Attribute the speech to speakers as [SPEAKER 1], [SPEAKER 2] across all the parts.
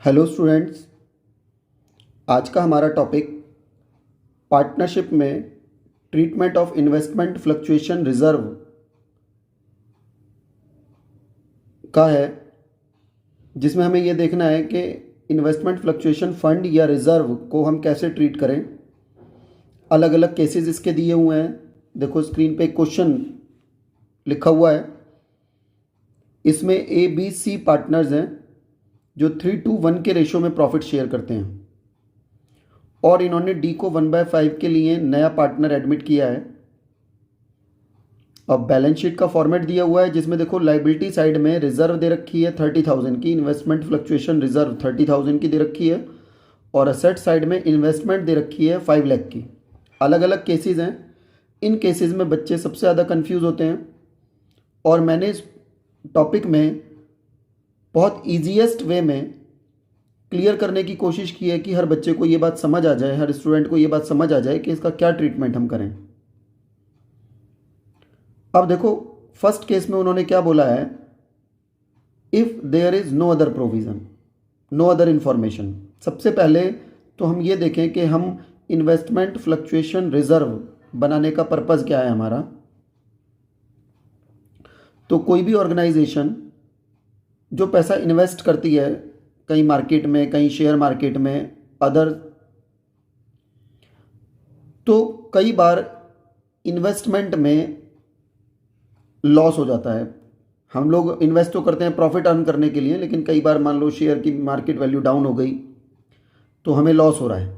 [SPEAKER 1] Hello students, आज का हमारा टॉपिक पार्टनरशिप में treatment of investment fluctuation reserve का है, जिसमें हमें ये देखना है कि इन्वेस्टमेंट फ्लक्चुएशन फंड या रिज़र्व को हम कैसे ट्रीट करें। अलग अलग केसेस इसके दिए हुए हैं। देखो स्क्रीन पे क्वेश्चन लिखा हुआ है। इसमें ए बी सी पार्टनर्स हैं जो 3:1 के रेशो में प्रॉफिट शेयर करते हैं, और इन्होंने डी को 1/5 के लिए नया पार्टनर एडमिट किया है। अब बैलेंस शीट का फॉर्मेट दिया हुआ है, जिसमें देखो लाइबिलिटी साइड में रिजर्व दे रखी है 30,000 की, इन्वेस्टमेंट फ्लक्चुएशन रिजर्व 30,000 की दे रखी है, और असेट साइड में इन्वेस्टमेंट दे रखी है 5 लाख की। अलग अलग केसेस हैं। इन केसेस में बच्चे सबसे ज़्यादा कंफ्यूज होते हैं, और मैंने इस टॉपिक में बहुत ईजीएस्ट वे में क्लियर करने की कोशिश की है कि हर बच्चे को ये बात समझ आ जाए, हर स्टूडेंट को ये बात समझ आ जाए कि इसका क्या ट्रीटमेंट हम करें। अब देखो फर्स्ट केस में उन्होंने क्या बोला है, if there is no other provision, no other information. सबसे पहले तो हम ये देखें कि हम इन्वेस्टमेंट फ्लक्चुएशन रिजर्व बनाने का पर्पज़ क्या है हमारा। तो कोई भी ऑर्गेनाइजेशन जो पैसा इन्वेस्ट करती है कहीं मार्केट में, कहीं शेयर मार्केट में, अदर, तो कई बार इन्वेस्टमेंट में लॉस हो जाता है। हम लोग इन्वेस्ट तो करते हैं प्रॉफिट अर्न करने के लिए, लेकिन कई बार मान लो शेयर की मार्केट वैल्यू डाउन हो गई तो हमें लॉस हो रहा है।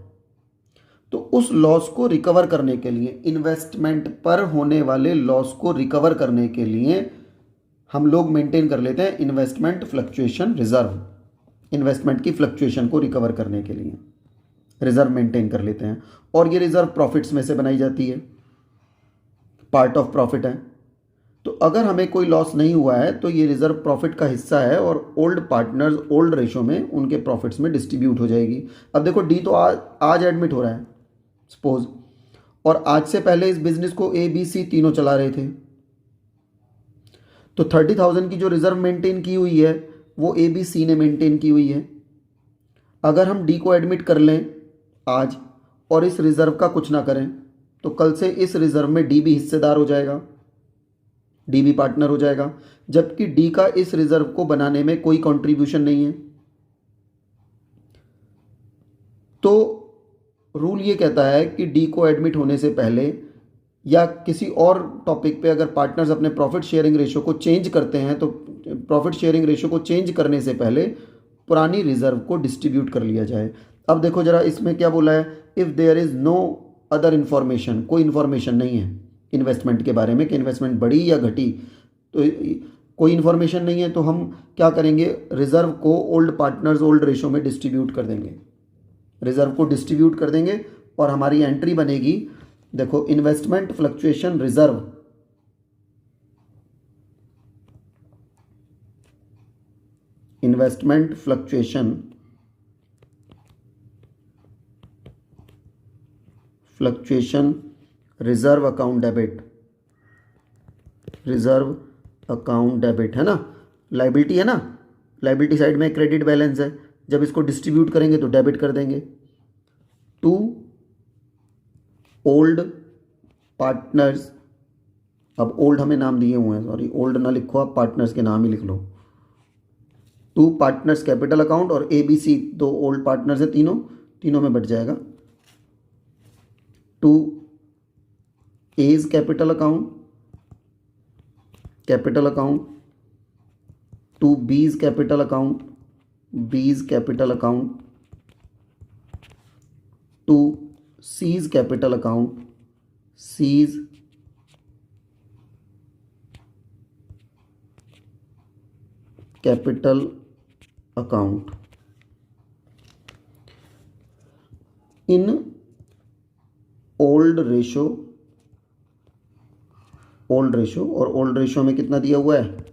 [SPEAKER 1] तो उस लॉस को रिकवर करने के लिए, इन्वेस्टमेंट पर होने वाले लॉस को रिकवर करने के लिए हम लोग मेंटेन कर लेते हैं इन्वेस्टमेंट फ्लक्चुएशन रिजर्व। इन्वेस्टमेंट की फ्लक्चुएशन को रिकवर करने के लिए रिजर्व मेंटेन कर लेते हैं, और ये रिजर्व प्रॉफिट्स में से बनाई जाती है, पार्ट ऑफ प्रॉफिट है। तो अगर हमें कोई लॉस नहीं हुआ है तो ये रिजर्व प्रॉफिट का हिस्सा है, और ओल्ड पार्टनर्स ओल्ड रेशो में उनके प्रॉफिट्स में डिस्ट्रीब्यूट हो जाएगी। अब देखो डी तो आज एडमिट हो रहा है सपोज, और आज से पहले इस बिजनेस को ए बी सी तीनों चला रहे थे। तो 30,000 की जो रिजर्व मेंटेन की हुई है वो ए बी सी ने मेंटेन की हुई है। अगर हम डी को एडमिट कर लें आज और इस रिजर्व का कुछ ना करें, तो कल से इस रिजर्व में डी भी हिस्सेदार हो जाएगा, डी भी पार्टनर हो जाएगा, जबकि डी का इस रिजर्व को बनाने में कोई कंट्रीब्यूशन नहीं है। तो रूल ये कहता है कि डी को एडमिट होने से पहले या किसी और टॉपिक पे अगर पार्टनर्स अपने प्रॉफिट शेयरिंग रेशो को चेंज करते हैं, तो प्रॉफिट शेयरिंग रेशो को चेंज करने से पहले पुरानी रिजर्व को डिस्ट्रीब्यूट कर लिया जाए। अब देखो जरा इसमें क्या बोला है, if there is no other information, कोई इन्फॉर्मेशन नहीं है इन्वेस्टमेंट के बारे में कि इन्वेस्टमेंट बढ़ी या घटी, तो कोई इन्फॉर्मेशन नहीं है, तो हम क्या करेंगे, रिजर्व को ओल्ड पार्टनर्स ओल्ड रेशो में डिस्ट्रीब्यूट कर देंगे। रिजर्व को डिस्ट्रीब्यूट कर देंगे और हमारी एंट्री बनेगी, देखो investment fluctuation reserve, investment fluctuation reserve account debit, reserve account debit है ना, लाइबिलिटी है ना, लाइबिलिटी साइड में क्रेडिट बैलेंस है, जब इसको डिस्ट्रीब्यूट करेंगे तो डेबिट कर देंगे टू ओल्ड पार्टनर्स। अब ओल्ड हमें नाम दिए हुए हैं, सॉरी ओल्ड ना लिखो आप, पार्टनर्स के नाम ही लिख लो। टू पार्टनर्स कैपिटल अकाउंट, और ए बी सी दो ओल्ड पार्टनर्स है, तीनों में बट जाएगा। To A's capital account, to B's capital account, B's capital account, to C's capital account, C's capital account. In old ratio, और ओल्ड रेशो में कितना दिया हुआ है,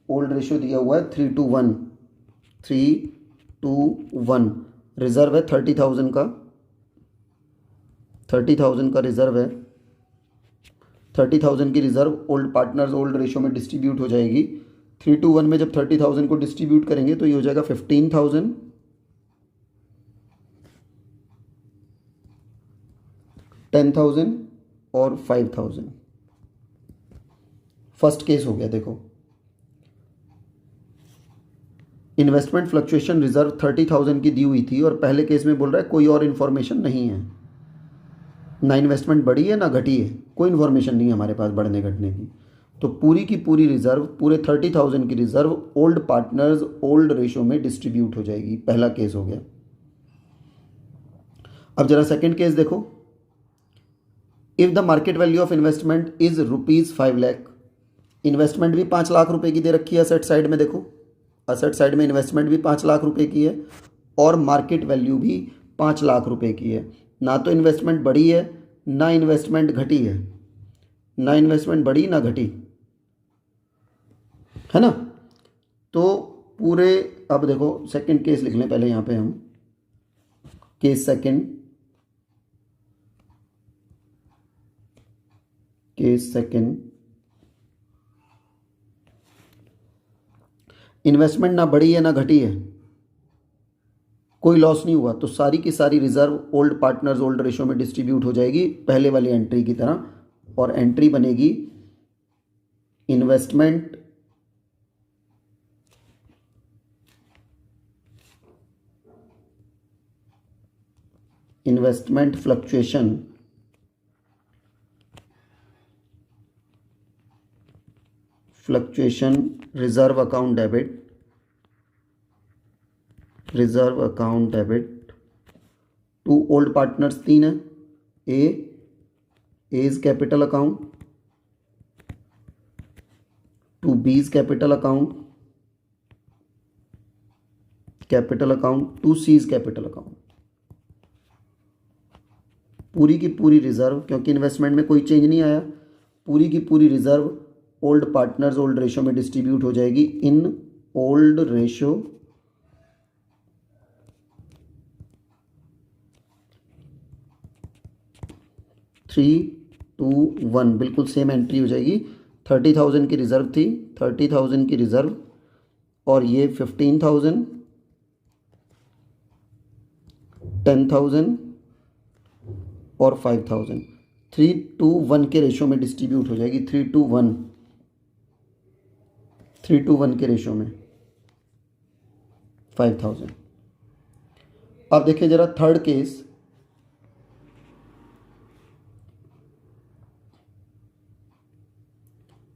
[SPEAKER 1] ओल्ड रेशो दिया हुआ है 3:1, 3:1। रिजर्व है 30,000 का, 30,000 का रिजर्व है। 30,000 की reserve old partners old ratio में डिस्ट्रीब्यूट हो जाएगी। 3:1 में जब 30,000 को डिस्ट्रीब्यूट करेंगे तो ये हो जाएगा 15,000 10,000 और 5,000। फर्स्ट केस हो गया। देखो, इन्वेस्टमेंट फ्लक्चुएशन रिजर्व 30,000 की दी हुई थी और पहले केस में बोल रहा है कोई और इन्फॉर्मेशन नहीं है, ना इन्वेस्टमेंट बढ़ी है ना घटी है, कोई इन्फॉर्मेशन नहीं है हमारे पास बढ़ने घटने की। तो पूरी की पूरी रिजर्व, पूरे 30,000 की reserve old partners old ratio में डिस्ट्रीब्यूट हो जाएगी। पहला केस हो गया। अब जरा सेकंड केस देखो। If the market value of investment is ₹5 lakh, investment भी 5 लाख रुपए की दे रखी है असेट साइड में। देखो, असेट साइड में इन्वेस्टमेंट भी 5 लाख रुपए की है और मार्केट वैल्यू भी 5 लाख रुपए की है। ना तो इन्वेस्टमेंट बढ़ी है ना इन्वेस्टमेंट घटी है, ना इन्वेस्टमेंट बढ़ी ना घटी, है ना। तो पूरे, अब देखो सेकंड केस लिख लें पहले यहाँ पे हम। Case second, case second, investment ना बढ़ी है ना घटी है, कोई लॉस नहीं हुआ, तो सारी की सारी reserve old partners old ratio में डिस्ट्रीब्यूट हो जाएगी पहले वाली एंट्री की तरह। और एंट्री बनेगी investment fluctuation reserve account debit, reserve account debit to old partners. 3 है। A is capital account, to B's capital account, to C's capital account. पूरी की पूरी रिजर्व, क्योंकि इन्वेस्टमेंट में कोई चेंज नहीं आया, पूरी की पूरी reserve old partners old ratio में डिस्ट्रीब्यूट हो जाएगी इन ओल्ड रेशो 3:1, बिल्कुल सेम एंट्री हो जाएगी। 30,000 की रिजर्व थी, 30,000 की रिजर्व, और ये 15,000, 10,000 और 5,000 3:1 के रेशो में डिस्ट्रीब्यूट हो जाएगी। 3:1 के रेशो में 5,000। अब देखिए जरा थर्ड केस।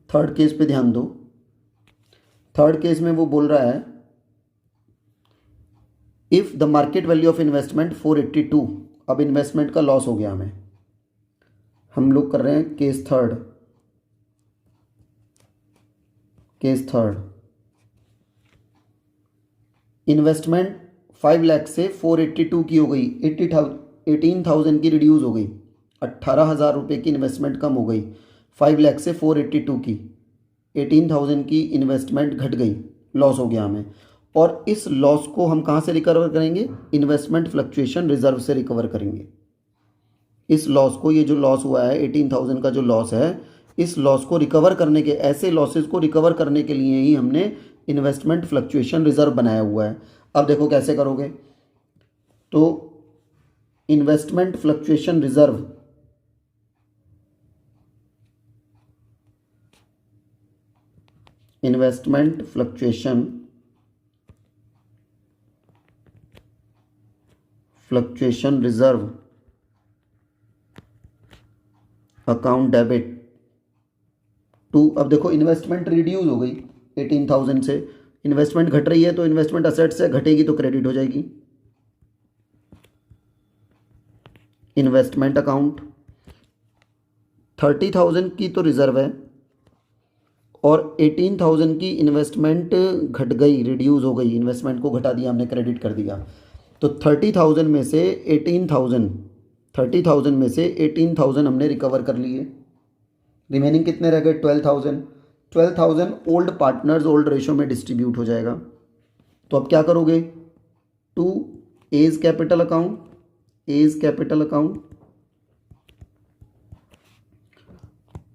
[SPEAKER 1] थर्ड केस पे ध्यान दो। थर्ड केस में वो बोल रहा है if the market value of investment 482। अब इन्वेस्टमेंट का लॉस हो गया हमें, हम लोग कर रहे हैं case third. Case third, investment 5 lakh से 482 की हो गई, 18,000 की रिड्यूस हो गई, 18,000 रुपये की इन्वेस्टमेंट कम हो गई। 5 लाख से 482 की 18,000 की इन्वेस्टमेंट घट गई, लॉस हो गया हमें। और इस लॉस को हम कहाँ से रिकवर करेंगे? इन्वेस्टमेंट फ्लक्चुएशन रिजर्व से रिकवर करेंगे। इस लॉस को, ये जो लॉस हुआ है 18,000 का जो लॉस है, इस लॉस को रिकवर करने के, ऐसे लॉसेस को रिकवर करने के लिए ही हमने इन्वेस्टमेंट फ्लक्चुएशन रिजर्व बनाया हुआ है। अब देखो कैसे करोगे। तो investment fluctuation reserve fluctuation reserve account debit to, अब देखो इन्वेस्टमेंट रिड्यूस हो गई 18,000 से, इन्वेस्टमेंट घट रही है तो इन्वेस्टमेंट असेट से घटेगी तो क्रेडिट हो जाएगी। इन्वेस्टमेंट अकाउंट 30,000 की तो रिजर्व है और 18,000 की इन्वेस्टमेंट घट गई, रिड्यूस हो गई, इन्वेस्टमेंट को घटा दिया हमने, क्रेडिट कर दिया। तो 30,000 में से 18,000 हमने रिकवर कर लिए। रिमेनिंग कितने रह गए? 12,000। 12,000 ओल्ड पार्टनर्स ओल्ड रेशो में डिस्ट्रीब्यूट हो जाएगा। तो अब क्या करोगे? To A's capital account,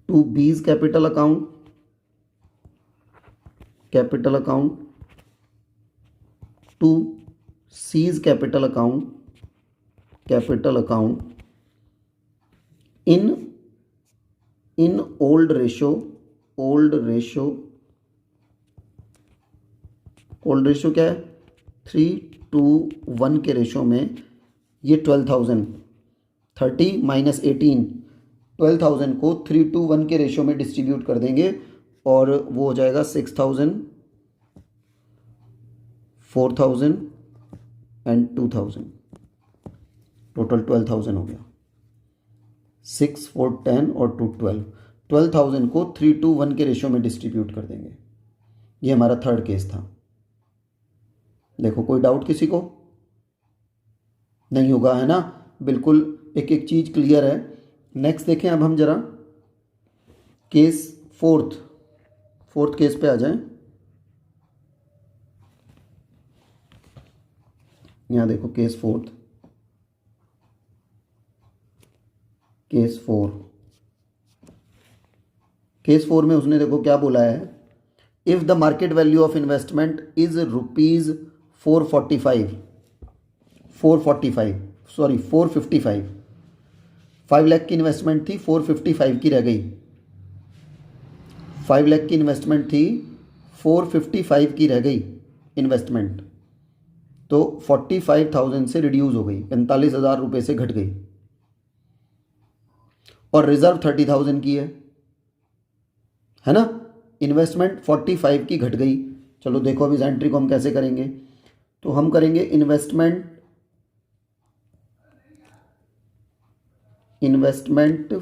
[SPEAKER 1] to B's capital account, to C's capital account, in in old ratio old ratio old ratio क्या है, 3:1 के रेशो में ये 12,000, 30 माइनस 18, 12,000 को 3:1 के रेशो में डिस्ट्रीब्यूट कर देंगे और वो हो जाएगा 6,000, 4,000 एंड 2,000, टोटल 12,000 हो गया। 6, 4, 10 और 2, 12, 12,000 को 3:1 के रेशो में डिस्ट्रीब्यूट कर देंगे। ये हमारा थर्ड केस था। देखो कोई डाउट किसी को नहीं होगा, है ना, बिल्कुल एक एक चीज़ क्लियर है। नेक्स्ट देखें अब हम जरा केस फोर्थ केस पे आ जाएं। यहाँ देखो केस फोर केस फोर में उसने देखो क्या बोला है, if the market value of investment is rupees 455, 5 lakh की इन्वेस्टमेंट थी, 455 की रह गई। 5 लाख की इन्वेस्टमेंट थी, 455 की रह गई इन्वेस्टमेंट, तो 45,000 से रिड्यूस हो गई, 45,000 रुपये से घट गई। और रिजर्व 30,000 की है ना, इन्वेस्टमेंट 45 की घट गई। चलो देखो अब इस एंट्री को हम कैसे करेंगे, तो हम करेंगे investment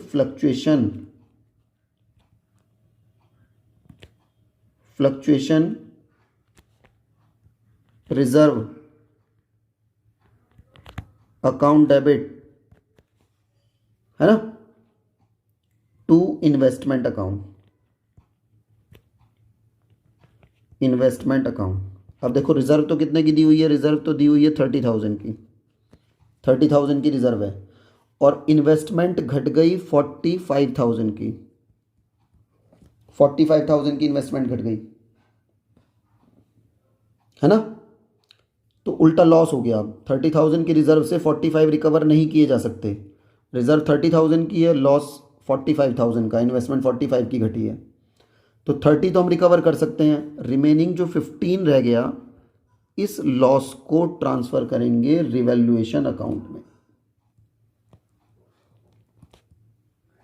[SPEAKER 1] fluctuation reserve account debit, है ना, टू इन्वेस्टमेंट अकाउंट। अब देखो रिजर्व तो कितने की दी हुई है, रिजर्व तो दी हुई है 30,000 की, 30,000 की रिजर्व है, और इन्वेस्टमेंट घट गई 45,000 की, 45,000 की इन्वेस्टमेंट घट गई, है ना, तो उल्टा लॉस हो गया। अब 30,000 की रिजर्व से 45 रिकवर नहीं किए जा सकते, रिजर्व 30,000 की है, लॉस 45,000 का, इन्वेस्टमेंट 45 की घटी है, तो 30 तो हम रिकवर कर सकते हैं, रिमेनिंग जो 15 रह गया इस लॉस को ट्रांसफर करेंगे रिवैल्यूएशन अकाउंट में,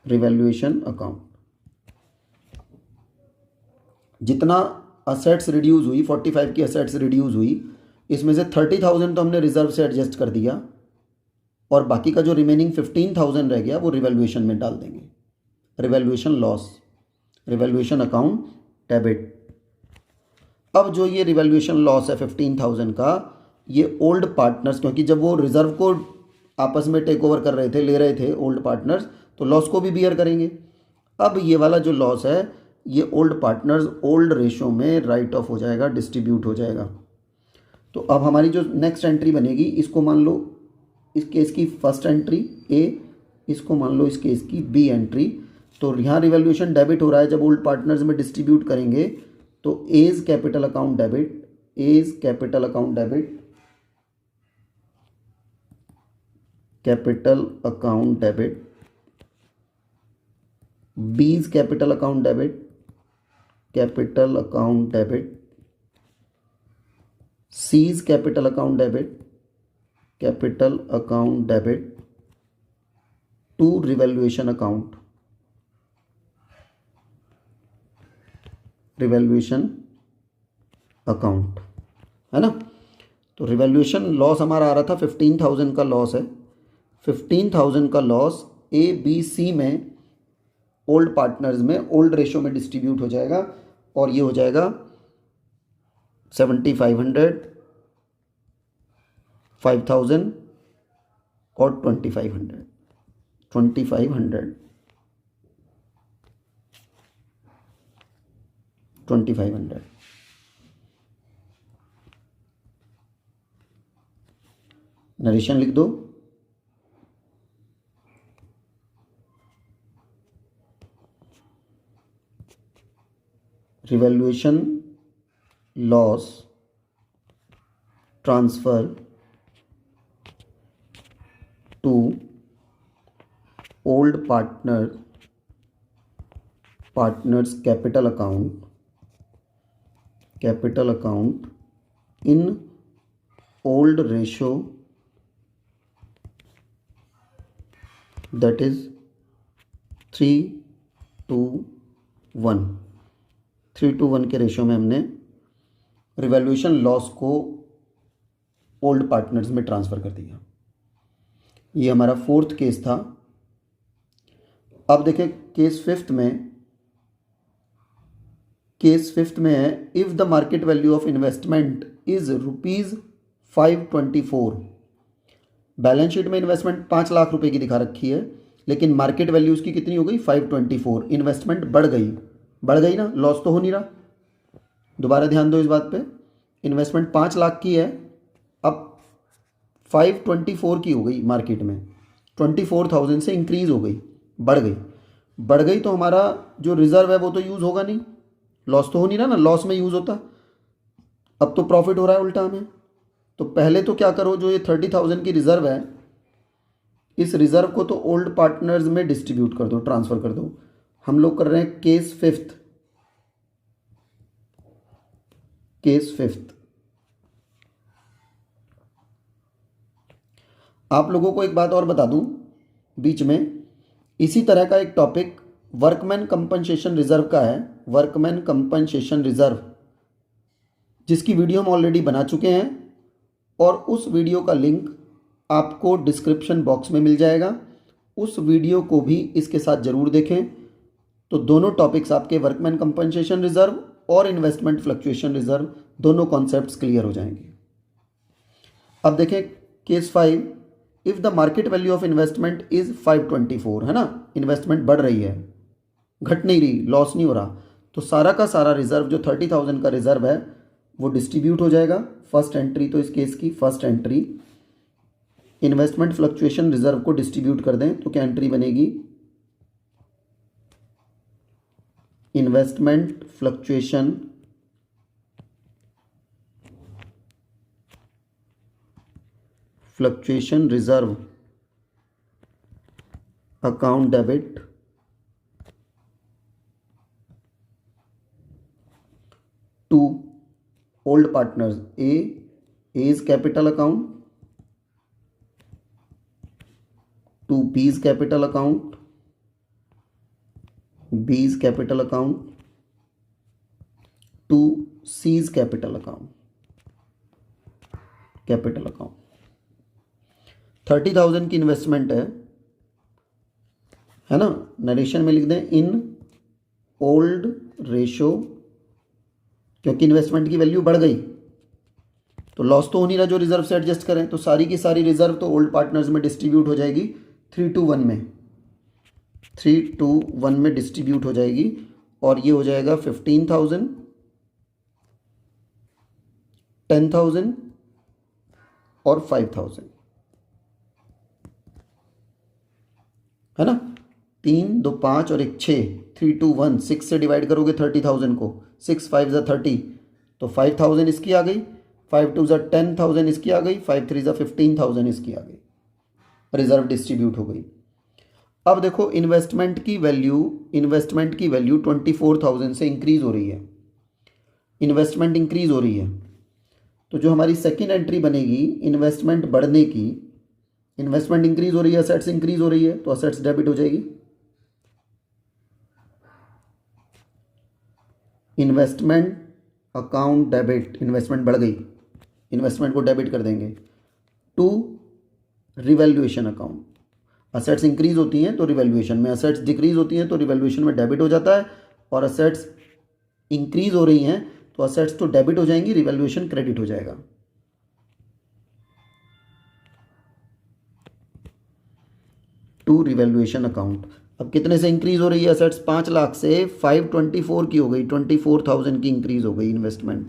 [SPEAKER 1] रिवैल्यूएशन अकाउंट। जितना असेट्स रिड्यूस हुई, 45 की असेट्स रिड्यूस हुई, इसमें से 30,000 तो हमने रिजर्व से एडजस्ट कर दिया, और बाकी का जो रिमेनिंग 15,000 रह गया वो रिवैल्यूएशन में डाल देंगे, revaluation loss, revaluation account debit. अब जो ये रिवैल्यूएशन लॉस है 15,000 का, ये ओल्ड पार्टनर्स, क्योंकि जब वो रिजर्व को आपस में टेक ओवर कर रहे थे, ले रहे थे ओल्ड पार्टनर्स, तो लॉस को भी बियर करेंगे। अब ये वाला जो लॉस है ये ओल्ड पार्टनर्स ओल्ड रेशो में राइट ऑफ हो जाएगा, डिस्ट्रीब्यूट हो जाएगा। तो अब हमारी जो नेक्स्ट एंट्री बनेगी, इसको मान लो इस केस की फर्स्ट एंट्री ए, इसको मान लो इस केस की बी एंट्री। तो यहाँ रिवैल्यूएशन डेबिट हो रहा है, जब ओल्ड पार्टनर्स में डिस्ट्रीब्यूट करेंगे तो A's capital account debit, A's capital account debit, capital account debit, B's capital account debit, capital account debit, C's capital account debit, capital account debit to revaluation account, revaluation account, है ना। तो revaluation loss हमारा आ रहा था 15,000 का loss है, 15,000 का लॉस ए बी सी में ओल्ड पार्टनर्स में ओल्ड रेशो में डिस्ट्रीब्यूट हो जाएगा, और ये हो जाएगा 7,500, 5,000 और 2,500, 2,500 नरेशन लिख दो। Revaluation loss transfer to old partners capital account in old ratio that is 3:1। 3:1 के रेशो में हमने रिवैल्यूएशन लॉस को ओल्ड पार्टनर्स में ट्रांसफ़र कर दिया। ये हमारा फोर्थ केस था। अब देखें केस फिफ्थ में है, if the market value of investment is ₹524। Balance sheet में इन्वेस्टमेंट 5 लाख रुपए की दिखा रखी है, लेकिन मार्केट वैल्यू उसकी कितनी हो गई? 524। इन्वेस्टमेंट बढ़ गई ना, लॉस तो हो नहीं रहा। दोबारा ध्यान दो इस बात पे, इन्वेस्टमेंट 5 लाख की है, अब 524 की हो गई मार्केट में, 24,000 से इंक्रीज हो गई, बढ़ गई तो हमारा जो रिजर्व है वो तो यूज़ होगा नहीं, लॉस तो हो नहीं रहा ना, लॉस में यूज़ होता। अब तो प्रॉफिट हो रहा है उल्टा हमें। तो पहले तो क्या करो, जो ये 30,000 की रिजर्व है, इस रिजर्व को तो ओल्ड पार्टनर्स में डिस्ट्रीब्यूट कर दो, ट्रांसफ़र कर दो। हम लोग कर रहे हैं केस फिफ्थ। आप लोगों को एक बात और बता दूं बीच में, इसी तरह का एक टॉपिक वर्कमैन कंपनसेशन रिजर्व का है, वर्कमैन कंपनसेशन रिजर्व, जिसकी वीडियो हम ऑलरेडी बना चुके हैं, और उस वीडियो का लिंक आपको डिस्क्रिप्शन बॉक्स में मिल जाएगा। उस वीडियो को भी इसके साथ ज़रूर देखें, तो दोनों टॉपिक्स आपके वर्कमैन कंपनसेशन रिजर्व और इन्वेस्टमेंट फ्लक्चुएशन रिजर्व दोनों कॉन्सेप्ट्स क्लियर हो जाएंगे। अब देखें case 5, if the market value of investment is 524, है ना, इन्वेस्टमेंट बढ़ रही है, घट नहीं रही, लॉस नहीं हो रहा, तो सारा का सारा रिजर्व जो 30,000 का रिजर्व है वो डिस्ट्रीब्यूट हो जाएगा। फर्स्ट एंट्री तो इस केस की first entry, investment fluctuation reserve को डिस्ट्रीब्यूट कर दें तो क्या एंट्री बनेगी? Investment fluctuation reserve account debit to old partners, A's capital account to B's capital account, B's capital account to C's capital account. 30,000 की इन्वेस्टमेंट है ना, नरेशन में लिख दें इन ओल्ड रेशो, क्योंकि इन्वेस्टमेंट की वैल्यू बढ़ गई तो लॉस तो हो नहीं रहा, जो रिजर्व से एडजस्ट करें, तो सारी की सारी रिजर्व तो ओल्ड पार्टनर्स में डिस्ट्रीब्यूट हो जाएगी 3:1 में, 3:1 में डिस्ट्रीब्यूट हो जाएगी, और ये हो जाएगा 15,000, 10,000 और 5,000, है ना, 3, 2, 5 और 1, 6, 3:1, 6 से डिवाइड करोगे 30,000 को, 6 5 ज़ा 30, तो 5,000 इसकी आ गई, 5 2 ज़ा 10,000 इसकी आ गई, 5 3 ज़ा 15,000 इसकी आ गई, रिजर्व डिस्ट्रीब्यूट हो गई। अब देखो इन्वेस्टमेंट की वैल्यू 24,000 से इंक्रीज हो रही है, इन्वेस्टमेंट इंक्रीज हो रही है, तो जो हमारी सेकेंड एंट्री बनेगी इन्वेस्टमेंट बढ़ने की, इन्वेस्टमेंट इंक्रीज हो रही है, असेट्स इंक्रीज हो रही है, तो असेट्स डेबिट हो जाएगी, इन्वेस्टमेंट अकाउंट डेबिट, इन्वेस्टमेंट बढ़ गई, इन्वेस्टमेंट को डेबिट कर देंगे to revaluation account, assets increase होती हैं तो रिवैल्यूएशन में, असेट्स डिक्रीज होती हैं तो रिवैल्यूएशन में डेबिट हो जाता है, और असेट्स इंक्रीज हो रही हैं तो असेट्स तो डेबिट हो जाएंगी, रिवैल्यूएशन क्रेडिट हो जाएगा। टू रिवैल्यूएशन अकाउंट, अब कितने से इंक्रीज हो रही है असेट्स? 5 लाख से 524 की हो गई, 24,000 की इंक्रीज हो गई इन्वेस्टमेंट,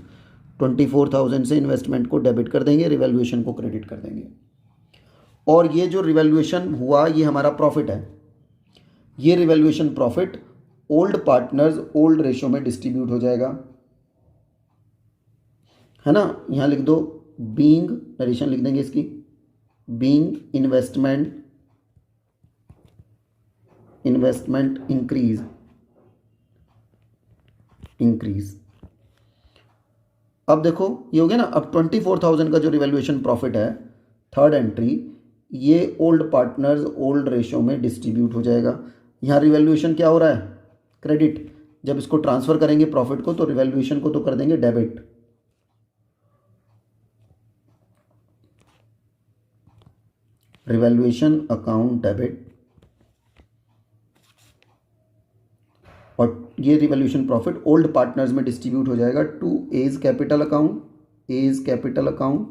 [SPEAKER 1] 24,000 से इन्वेस्टमेंट को डेबिट कर देंगे, रिवैल्यूएशन को क्रेडिट कर देंगे, और ये जो रिवैल्यूएशन हुआ ये हमारा प्रॉफिट है, ये revaluation profit old partners old ratio में डिस्ट्रीब्यूट हो जाएगा, है ना, यहाँ लिख दो बीइंग, नरेशन लिख देंगे इसकी, बीइंग इन्वेस्टमेंट इन्वेस्टमेंट इंक्रीज। अब देखो ये हो गया ना। अब 24,000 का जो रिवैल्यूएशन प्रॉफिट है, थर्ड एंट्री, ये ओल्ड पार्टनर्स ओल्ड रेशो में डिस्ट्रीब्यूट हो जाएगा। यहाँ रिवैल्यूएशन क्या हो रहा है, क्रेडिट। जब इसको ट्रांसफर करेंगे प्रॉफिट को तो रिवैल्यूएशन को तो कर देंगे डेबिट। रिवैल्यूएशन अकाउंट डेबिट, और ये रिवैल्यूएशन प्रॉफिट ओल्ड पार्टनर्स में डिस्ट्रीब्यूट हो जाएगा to A's capital account, A's capital account,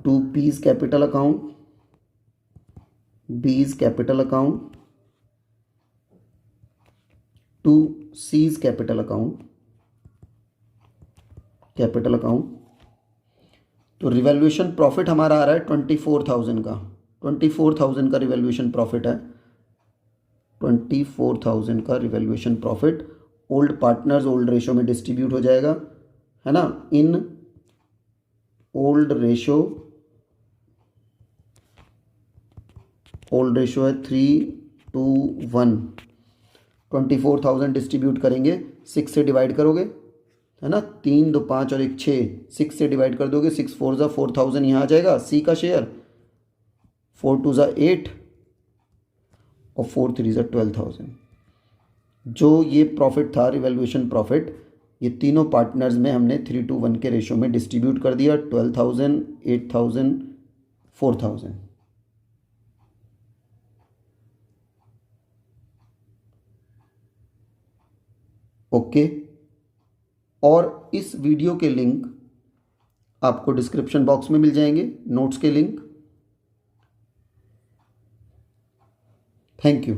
[SPEAKER 1] to B's capital account, B's capital account, to C's capital account, तो रिवैल्यूएशन प्रॉफिट हमारा आ रहा है 24,000 का। 24,000 का रिवैल्यूएशन प्रॉफिट है। 24,000 का revaluation profit old partners old ratio में डिस्ट्रीब्यूट हो जाएगा, है ना। इन ओल्ड रेशो है 3:1। 24,000 डिस्ट्रीब्यूट करेंगे, 6 से डिवाइड करोगे, है ना। 3 2 5 और 1 6, 6 से डिवाइड कर दोगे, 6 4 ज़ा 4,000 यहाँ आ जाएगा सी का शेयर, 4 2 ज़ा 8 और 4 3 ज़ा 12,000। जो ये प्रॉफिट था रिवैल्यूएशन प्रॉफिट, ये तीनों पार्टनर्स में हमने 3:1 के रेशो में डिस्ट्रीब्यूट कर दिया। 12,000, 8,000, 4,000। ओके। और इस वीडियो के लिंक आपको डिस्क्रिप्शन बॉक्स में मिल जाएंगे, नोट्स के लिंक। Thank you.